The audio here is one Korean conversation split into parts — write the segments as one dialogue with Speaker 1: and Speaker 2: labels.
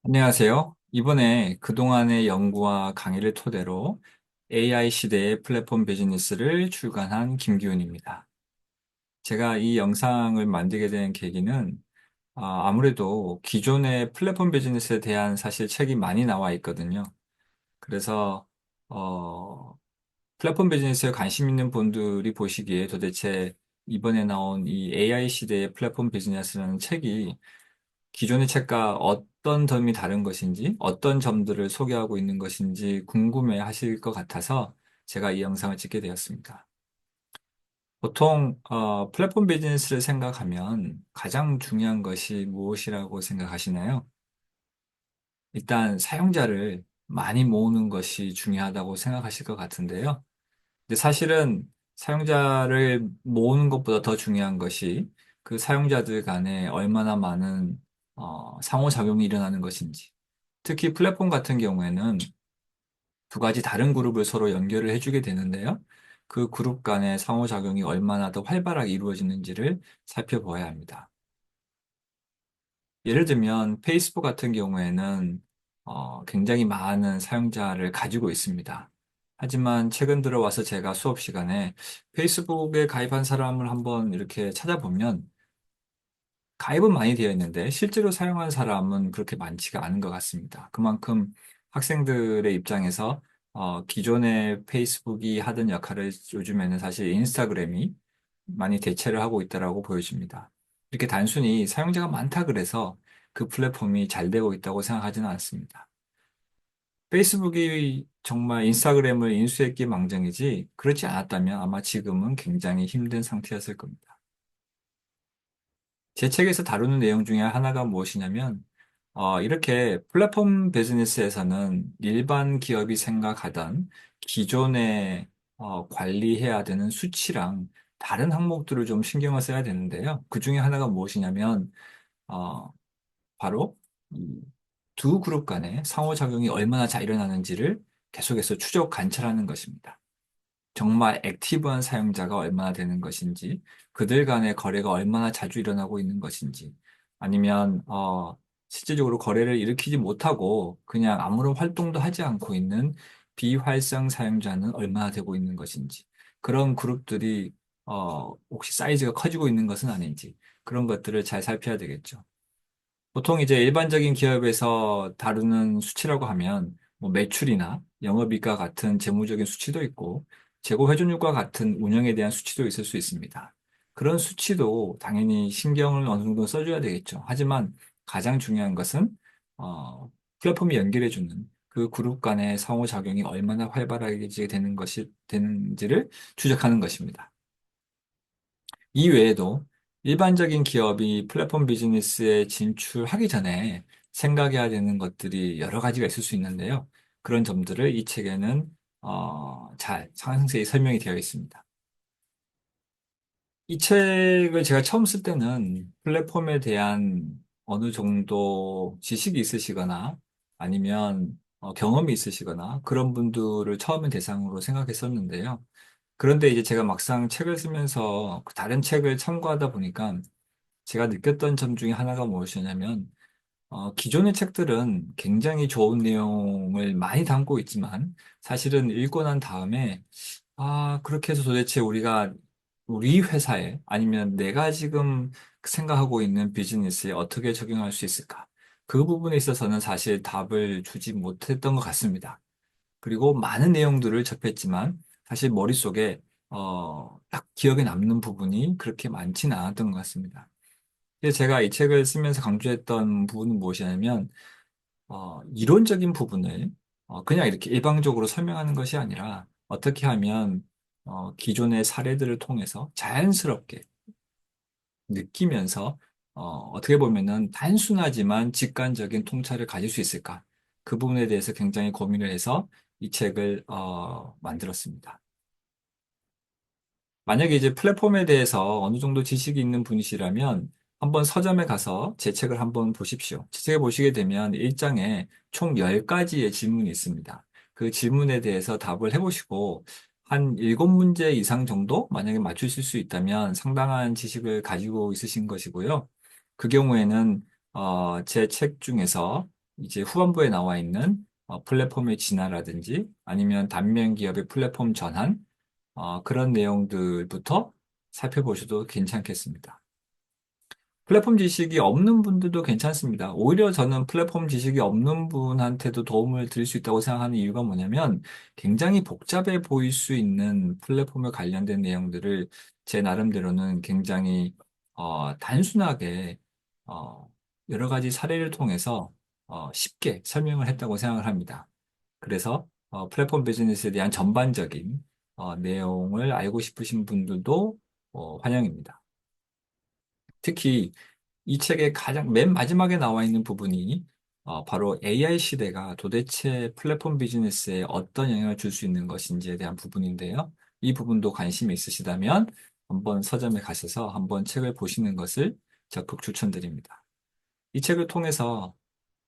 Speaker 1: 안녕하세요. 이번에 그동안의 연구와 강의를 토대로 AI 시대의 플랫폼 비즈니스를 출간한 김기훈입니다. 제가 이 영상을 만들게 된 계기는 아무래도 기존의 플랫폼 비즈니스에 대한 사실 책이 많이 나와 있거든요. 그래서 플랫폼 비즈니스에 관심 있는 분들이 보시기에 도대체 이번에 나온 이 AI 시대의 플랫폼 비즈니스라는 책이 기존의 책과 어떤 점이 다른 것인지, 어떤 점들을 소개하고 있는 것인지 궁금해 하실 것 같아서 제가 이 영상을 찍게 되었습니다. 보통 플랫폼 비즈니스를 생각하면 가장 중요한 것이 무엇이라고 생각하시나요? 일단 사용자를 많이 모으는 것이 중요하다고 생각하실 것 같은데요. 근데 사실은 사용자를 모으는 것보다 더 중요한 것이 그 사용자들 간에 얼마나 많은 상호작용이 일어나는 것인지. 특히 플랫폼 같은 경우에는 두 가지 다른 그룹을 서로 연결을 해주게 되는데요. 그 그룹 간의 상호작용이 얼마나 더 활발하게 이루어지는지를 살펴보아야 합니다. 예를 들면 페이스북 같은 경우에는 굉장히 많은 사용자를 가지고 있습니다. 하지만 최근 들어와서 제가 수업 시간에 페이스북에 가입한 사람을 한번 이렇게 찾아보면 가입은 많이 되어 있는데 실제로 사용한 사람은 그렇게 많지가 않은 것 같습니다. 그만큼 학생들의 입장에서 기존의 페이스북이 하던 역할을 요즘에는 사실 인스타그램이 많이 대체를 하고 있다라고 보여집니다. 이렇게 단순히 사용자가 많다 그래서 그 플랫폼이 잘 되고 있다고 생각하지는 않습니다. 페이스북이 정말 인스타그램을 인수했기 망정이지 그렇지 않았다면 아마 지금은 굉장히 힘든 상태였을 겁니다. 제 책에서 다루는 내용 중에 하나가 무엇이냐면 이렇게 플랫폼 비즈니스에서는 일반 기업이 생각하던 기존에 관리해야 되는 수치랑 다른 항목들을 좀 신경을 써야 되는데요. 그 중에 하나가 무엇이냐면, 어, 바로 이 두 그룹 간의 상호작용이 얼마나 잘 일어나는지를 계속해서 추적 관찰하는 것입니다. 정말 액티브한 사용자가 얼마나 되는 것인지, 그들 간의 거래가 얼마나 자주 일어나고 있는 것인지, 아니면, 실제적으로 거래를 일으키지 못하고 그냥 아무런 활동도 하지 않고 있는 비활성 사용자는 얼마나 되고 있는 것인지, 그런 그룹들이, 혹시 사이즈가 커지고 있는 것은 아닌지, 그런 것들을 잘 살펴야 되겠죠. 보통 이제 일반적인 기업에서 다루는 수치라고 하면 뭐 매출이나 영업이익과 같은 재무적인 수치도 있고 재고 회전율과 같은 운영에 대한 수치도 있을 수 있습니다. 그런 수치도 당연히 신경을 어느 정도 써줘야 되겠죠. 하지만 가장 중요한 것은 플랫폼이 연결해주는 그 그룹 간의 상호작용이 얼마나 활발하게 되는 것이 되는지를 추적하는 것입니다. 이 외에도 일반적인 기업이 플랫폼 비즈니스에 진출하기 전에 생각해야 되는 것들이 여러 가지가 있을 수 있는데요. 그런 점들을 이 책에는 잘 상세히 설명이 되어 있습니다. 이 책을 제가 처음 쓸 때는 플랫폼에 대한 어느 정도 지식이 있으시거나 아니면 경험이 있으시거나 그런 분들을 처음에 대상으로 생각했었는데요. 그런데 이제 제가 막상 책을 쓰면서 그 다른 책을 참고하다 보니까 제가 느꼈던 점 중에 하나가 무엇이냐면, 기존의 책들은 굉장히 좋은 내용을 많이 담고 있지만, 사실은 읽고 난 다음에, 그렇게 해서 도대체 우리 회사에, 아니면 내가 지금 생각하고 있는 비즈니스에 어떻게 적용할 수 있을까? 그 부분에 있어서는 사실 답을 주지 못했던 것 같습니다. 그리고 많은 내용들을 접했지만 사실 머릿속에 딱 기억에 남는 부분이 그렇게 많지는 않았던 것 같습니다. 그래서 제가 이 책을 쓰면서 강조했던 부분은 무엇이냐면 이론적인 부분을 그냥 이렇게 일방적으로 설명하는 것이 아니라 어떻게 하면 기존의 사례들을 통해서 자연스럽게 느끼면서 어떻게 보면은 단순하지만 직관적인 통찰을 가질 수 있을까? 그 부분에 대해서 굉장히 고민을 해서 이 책을 만들었습니다. 만약에 이제 플랫폼에 대해서 어느 정도 지식이 있는 분이시라면 한번 서점에 가서 제 책을 한번 보십시오. 제 책을 보시게 되면 1장에 총 10가지의 질문이 있습니다. 그 질문에 대해서 답을 해보시고 한 7문제 이상 정도 만약에 맞추실 수 있다면 상당한 지식을 가지고 있으신 것이고요. 그 경우에는 제 책 중에서 이제 후반부에 나와 있는 플랫폼의 진화라든지 아니면 단면 기업의 플랫폼 전환, 그런 내용들부터 살펴보셔도 괜찮겠습니다. 플랫폼 지식이 없는 분들도 괜찮습니다. 오히려 저는 플랫폼 지식이 없는 분한테도 도움을 드릴 수 있다고 생각하는 이유가 뭐냐면 굉장히 복잡해 보일 수 있는 플랫폼에 관련된 내용들을 제 나름대로는 굉장히 단순하게 여러 가지 사례를 통해서 쉽게 설명을 했다고 생각을 합니다. 그래서 플랫폼 비즈니스에 대한 전반적인 내용을 알고 싶으신 분들도 환영입니다. 특히 이 책의 가장 맨 마지막에 나와 있는 부분이 바로 AI 시대가 도대체 플랫폼 비즈니스에 어떤 영향을 줄 수 있는 것인지에 대한 부분인데요. 이 부분도 관심이 있으시다면 한번 서점에 가셔서 한번 책을 보시는 것을 적극 추천드립니다. 이 책을 통해서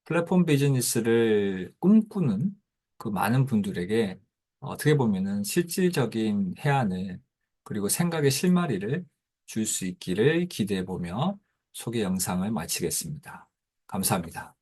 Speaker 1: 플랫폼 비즈니스를 꿈꾸는 그 많은 분들에게 어떻게 보면은 실질적인 해안을 그리고 생각의 실마리를 줄 수 있기를 기대해 보며 소개 영상을 마치겠습니다. 감사합니다.